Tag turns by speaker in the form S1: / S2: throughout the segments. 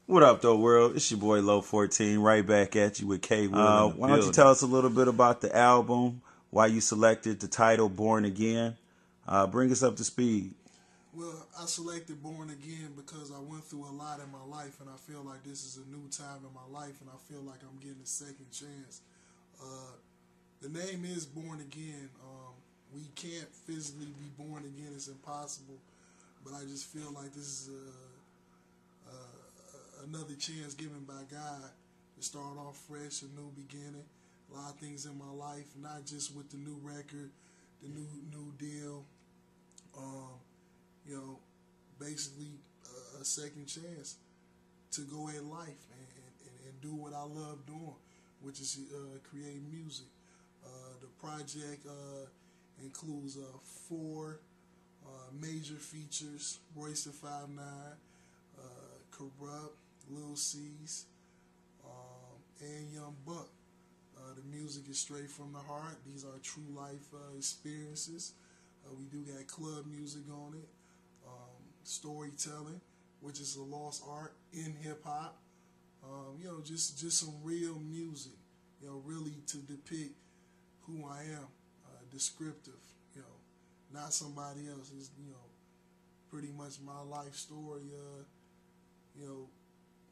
S1: What up, though, world? It's your boy Low 14, right back at you with K. Will. Why don't you tell us a little bit about the album, why you selected the title Born Again? Bring us up to speed.
S2: Well, I selected Born Again because I went through a lot in my life, and I feel like this is a new time in my life, and I feel like I'm getting a second chance. The name is Born Again. We can't physically be born again; it's impossible. But I just feel like this is another chance given by God to start off fresh, a new beginning. A lot of things in my life, not just with the new record, the new deal. Um, you know, basically a second chance to go at life and do what I love doing, which is create music. The project includes four major features: Royce the 5'9", Corrupt, Lil C's, and Young Buck. The music is straight from the heart. These are true life experiences. We do got club music on it, storytelling, which is a lost art in hip hop. Just some real music. Really to depict who I am, descriptive. Not somebody else. It's pretty much my life story.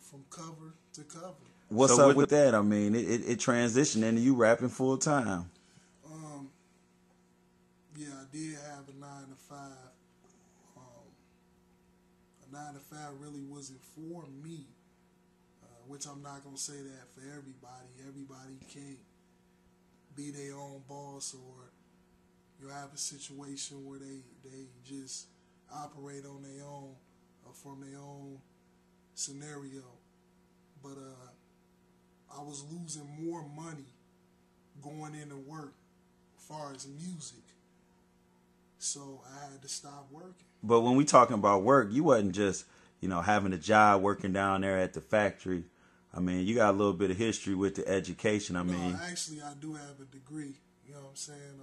S2: From cover to cover.
S1: What's up with that? I mean, it transitioned into you rapping full time.
S2: Um, yeah, I did have a 9 to 5. A 9 to 5 really wasn't for me, which I'm not gonna say that for everybody. Everybody can't be their own boss, or you have a situation where they just operate on their own or from their own scenario. But I was losing more money going into work as far as music, so I had to stop working.
S1: But when we talking about work, you wasn't just having a job working down there at the factory. I mean, you got a little bit of history with the education.
S2: No, actually, I do have a degree. You know what I'm saying?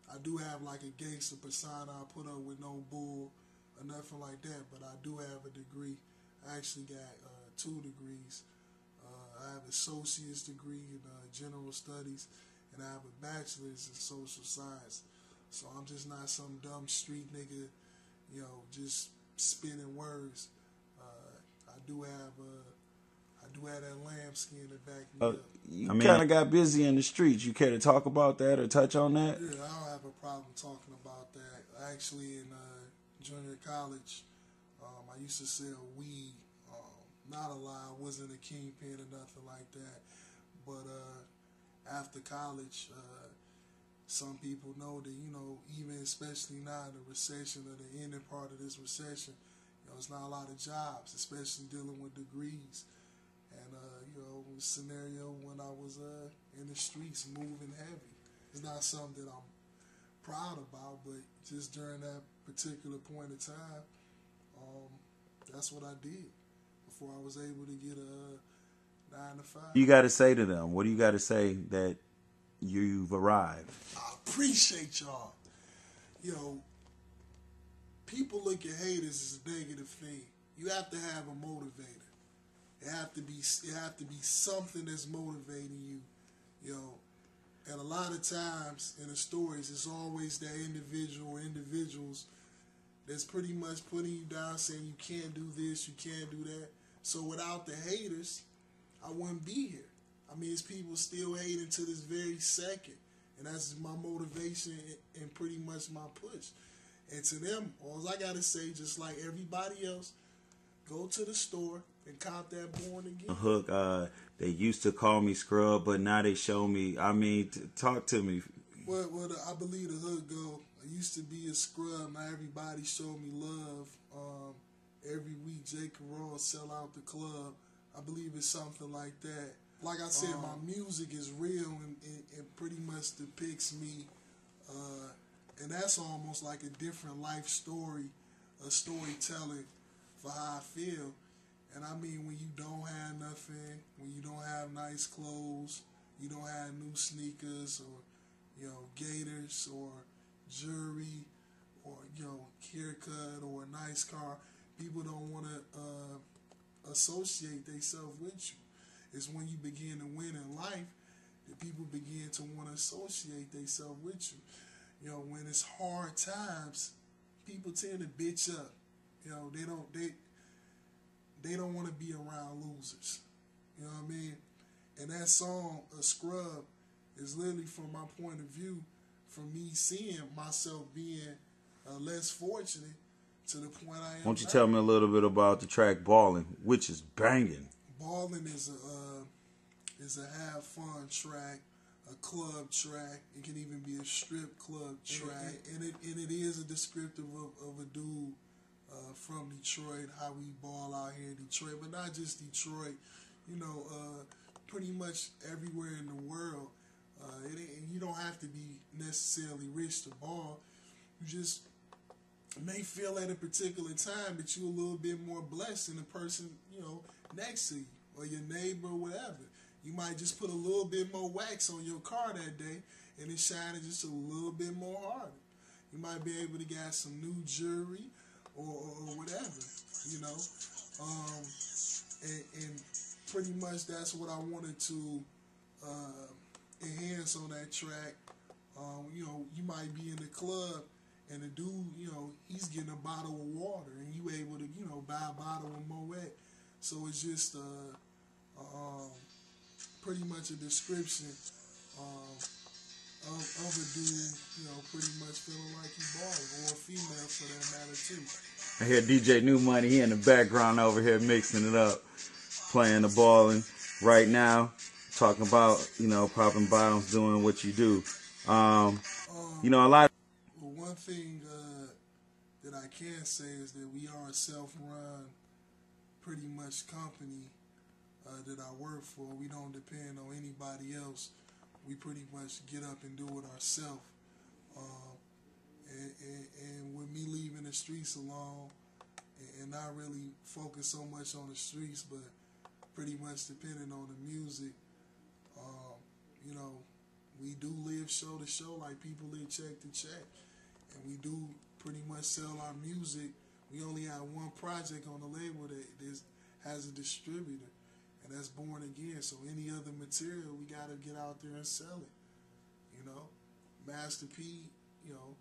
S2: I do have like a gangster persona. I put up with no bull or nothing like that. But I do have a degree. I actually got 2 degrees. I have an associate's degree in general studies, and I have a bachelor's in social science. So I'm just not some dumb street nigga, just spinning words. I do have that lambskin to back me up.
S1: You kind of got busy in the streets. You care to talk about that or touch on that?
S2: Yeah, I don't have a problem talking about that. Actually, in junior college, I used to sell weed. Not a lie, I wasn't a kingpin or nothing like that. But after college, some people know that, even especially now in the recession or the ending part of this recession, it's not a lot of jobs, especially dealing with degrees. And, a scenario when I was in the streets moving heavy. It's not something that I'm proud about, but just during that particular point in time, that's what I did before I was able to get a 9 to 5.
S1: You got to say to them, what do you got to say that you've arrived?
S2: I appreciate y'all. People look at haters as a negative thing. You have to have a motivator. It have to be something that's motivating you. And a lot of times in the stories, it's always that individual or individuals that's pretty much putting you down, saying you can't do this, you can't do that. So without the haters, I wouldn't be here. I mean, it's people still hating to this very second. And that's my motivation and pretty much my push. And to them, all I got to say, just like everybody else, go to the store and cop that Born Again.
S1: Hook, they used to call me Scrub, but now they show me, talk to me.
S2: Well, I believe the hook go, I used to be a scrub, now everybody show me love. Every week, J. Carroll sell out the club. I believe it's something like that. Like I said, my music is real and pretty much depicts me. And that's almost like a different life story, a storytelling for how I feel. And I mean, when you don't have nothing, when you don't have nice clothes, you don't have new sneakers or, gators or jewelry or, haircut or a nice car, people don't want to associate themselves with you. It's when you begin to win in life that people begin to want to associate themselves with you. You know, when it's hard times, people tend to bitch up. You know, they don't want to be around losers. You know what I mean? And that song, A Scrub, is literally from my point of view, from me seeing myself being less fortunate to the point I am.
S1: Why don't you tell me a little bit about the track Ballin', which is banging?
S2: Ballin' is a have fun track, a club track. It can even be a strip club track, and it is a descriptive of a dude from Detroit, how we ball out here in Detroit, but not just Detroit. You know, pretty much everywhere in the world. You don't have to be necessarily rich to ball. You just may feel at a particular time that you're a little bit more blessed than the person, you know, next to you or your neighbor or whatever. You might just put a little bit more wax on your car that day and it's shining just a little bit more harder. You might be able to get some new jewelry or whatever, you know. And pretty much that's what I wanted to enhance on that track. You know, you might be in the club and the dude, you know, he's getting a bottle of water and you able to, you know, buy a bottle of Moet. So it's just pretty much a description of a dude, you know, pretty much feeling like he balling, or a female for that matter too.
S1: I hear DJ New Money here in the background over here mixing it up, playing the Ballin' right now, talking about, you know, popping bottles, doing what you do. You know, a lot.
S2: Well, one thing that I can say is that we are a self-run, pretty much company that I work for. We don't depend on anybody else. We pretty much get up and do it ourselves. And with me leaving the streets alone and not really focus so much on the streets, but pretty much depending on the music, you know, we do live show to show like people live check to check. And we do pretty much sell our music. We only have one project on the label that has a distributor, and that's Born Again. So any other material, we got to get out there and sell it. You know, Master P, you know,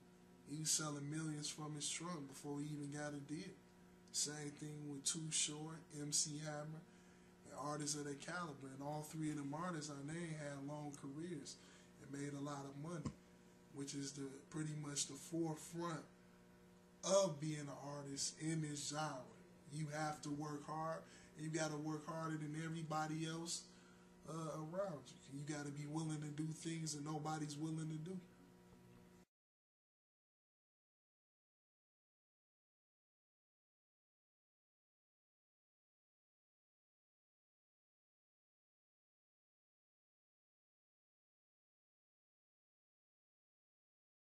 S2: he was selling millions from his trunk before he even got a deal. Same thing with Too Short, MC Hammer, and artists of that caliber. And all three of them artists I named had long careers and made a lot of money, which is pretty much the forefront of being an artist in this genre. You have to work hard, and you got to work harder than everybody else around you. You got to be willing to do things that nobody's willing to do.